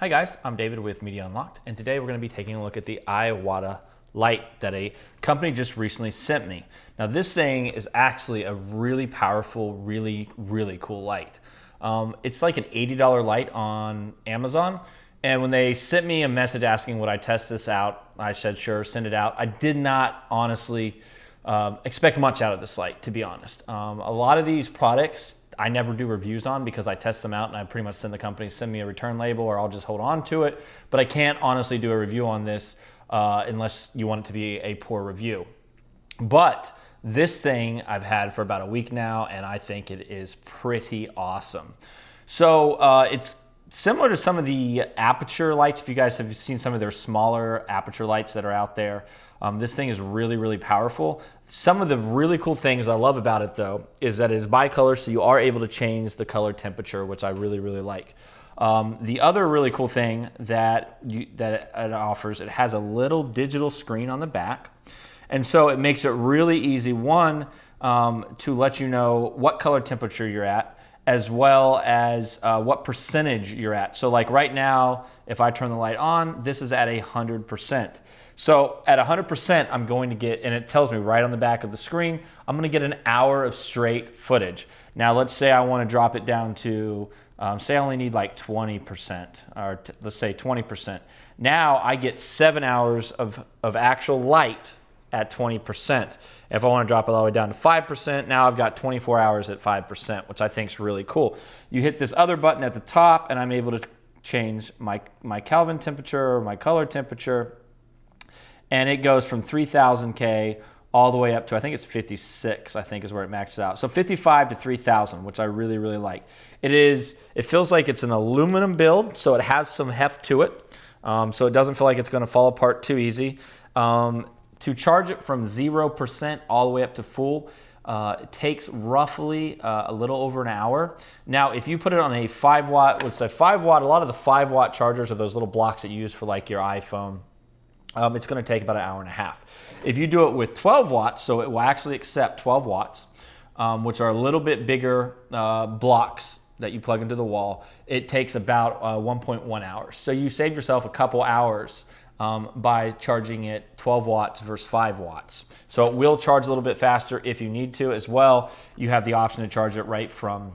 Hi guys, I'm David with Media Unlocked, and today we're going to be taking a look at the Iwata light that a company just recently sent me. Now this thing is actually a really powerful, really cool light. It's like an $80 light on Amazon, and when they sent me a message asking would I test this out, I said sure, send it out. I did not honestly expect much out of this light, to be honest. A lot of these products I never do reviews on because I test them out and I pretty much send the company, send me a return label, or I'll just hold on to it. But I can't honestly do a review on this unless you want it to be a poor review. But this thing I've had for about a week now, and I think it is pretty awesome. So it's similar to some of the aperture lights. If you guys have seen some of their smaller aperture lights that are out there, this thing is really powerful. Some of the really cool things I love about it though is that it is bicolor, so you are able to change the color temperature, which I really like. The other really cool thing that it offers, it has a little digital screen on the back, and so it makes it really easy, one, to let you know what color temperature you're at, as well as what percentage you're at. So like right now, if I turn the light on, this is at 100%. So at 100%, I'm going to get, and it tells me right on the back of the screen, I'm gonna get an hour of straight footage. Now let's say I wanna drop it down to, say I only need like 20%, or let's say 20%. Now I get 7 hours of actual light at 20%. If I want to drop it all the way down to 5%, now I've got 24 hours at 5%, which I think is really cool. You hit this other button at the top and I'm able to change my Kelvin temperature or my color temperature, and it goes from 3000 K all the way up to, I think it's 56, I think is where it maxes out. So 55 to 3000, which I really like. It feels like it's an aluminum build, so it has some heft to it. So it doesn't feel like it's gonna fall apart too easy. To charge it from 0% all the way up to full, it takes roughly a little over an hour. Now, if you put it on a 5 watt, let's say 5 watt, a lot of the 5 watt chargers are those little blocks that you use for like your iPhone. It's gonna take about an hour and a half. If you do it with 12 watts, so it will actually accept 12 watts, which are a little bit bigger blocks that you plug into the wall, it takes about 1.1 hours. So you save yourself a couple hours by charging it 12 watts versus 5 watts. So it will charge a little bit faster if you need to as well. You have the option to charge it right from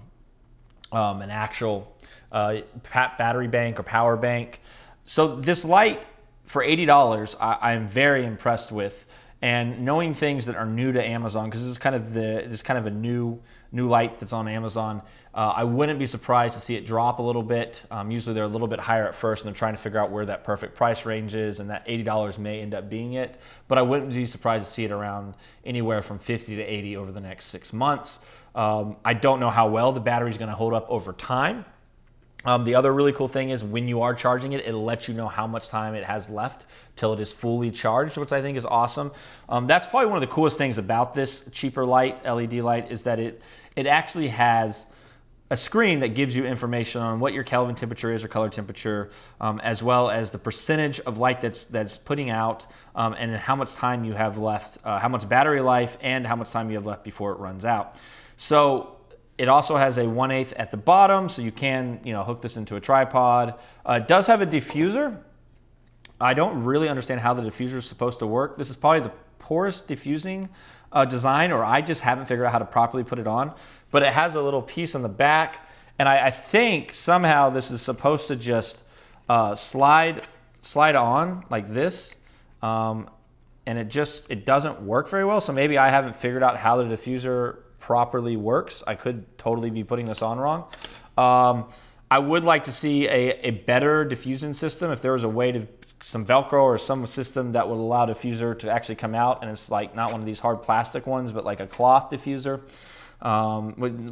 an actual battery bank or power bank. So this light for $80, I am very impressed with. And knowing things that are new to Amazon, because this is kind of a new light that's on Amazon, I wouldn't be surprised to see it drop a little bit. Usually they're a little bit higher at first, and they're trying to figure out where that perfect price range is, and that $80 may end up being it. But I wouldn't be surprised to see it around anywhere from 50 to 80 over the next 6 months. I don't know how well the battery is going to hold up over time. The other really cool thing is when you are charging it, it'll let you know how much time it has left till it is fully charged, which I think is awesome. That's probably one of the coolest things about this cheaper light, LED light, is that it actually has a screen that gives you information on what your Kelvin temperature is or color temperature, as well as the percentage of light that's putting out, and how much time you have left, how much battery life, and how much time you have left before it runs out. So it also has a 1/8 at the bottom, so you can hook this into a tripod. It does have a diffuser. I don't really understand how the diffuser is supposed to work. This is probably the poorest diffusing design, or I just haven't figured out how to properly put it on. But it has a little piece on the back, and I think somehow this is supposed to just slide on like this, and it doesn't work very well. So maybe I haven't figured out how the diffuser properly works. I could totally be putting this on wrong. I would like to see a better diffusing system. If there was a way to, some Velcro or some system that would allow diffuser to actually come out, and it's like not one of these hard plastic ones, but like a cloth diffuser,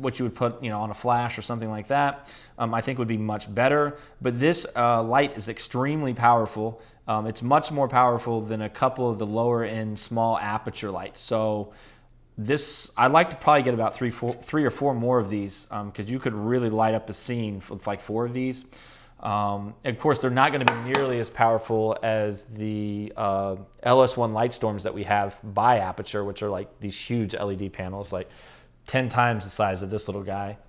which you would put on a flash or something like that, I think would be much better. But this light is extremely powerful. It's much more powerful than a couple of the lower end small aperture lights. So I'd like to probably get about three or four more of these, because you could really light up a scene with like 4 of these. Of course, they're not going to be nearly as powerful as the LS1 light storms that we have by Aperture, which are like these huge LED panels, like 10 times the size of this little guy.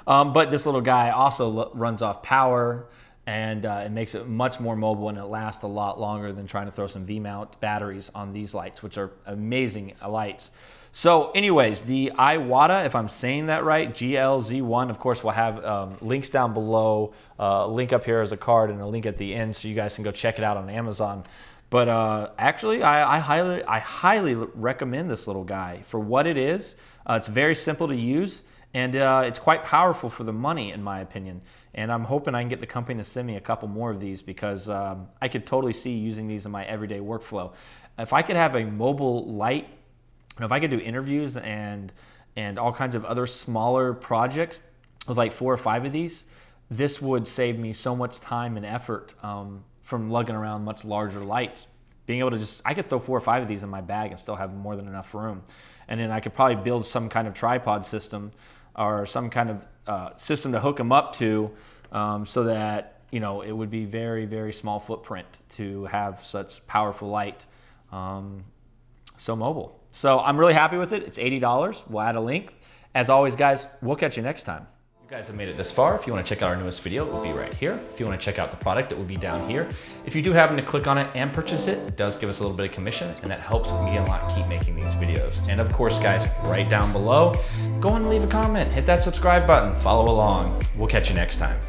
But this little guy also runs off power. and it makes it much more mobile, and it lasts a lot longer than trying to throw some V-mount batteries on these lights, which are amazing lights. So anyways, the Iwata, if I'm saying that right, GL-01, of course, we'll have links down below, a link up here as a card and a link at the end so you guys can go check it out on Amazon. But actually, I highly recommend this little guy for what it is. It's very simple to use, and it's quite powerful for the money, in my opinion. And I'm hoping I can get the company to send me a couple more of these, because I could totally see using these in my everyday workflow. If I could have a mobile light, if I could do interviews and all kinds of other smaller projects with like 4 or 5 of these, this would save me so much time and effort from lugging around much larger lights. Being able to I could throw 4 or 5 of these in my bag and still have more than enough room. And then I could probably build some kind of tripod system or some kind of system to hook them up to, so that, you know, it would be very, very small footprint to have such powerful light, so mobile. So I'm really happy with it. It's $80. We'll add a link. As always, guys, we'll catch you next time. You guys have made it this far. If you want to check out our newest video, it will be right here. If you want to check out the product, it will be down here. If you do happen to click on it and purchase it, it does give us a little bit of commission, and that helps me a lot keep making these videos. And of course, guys, right down below, go on and leave a comment, hit that subscribe button, follow along. We'll catch you next time.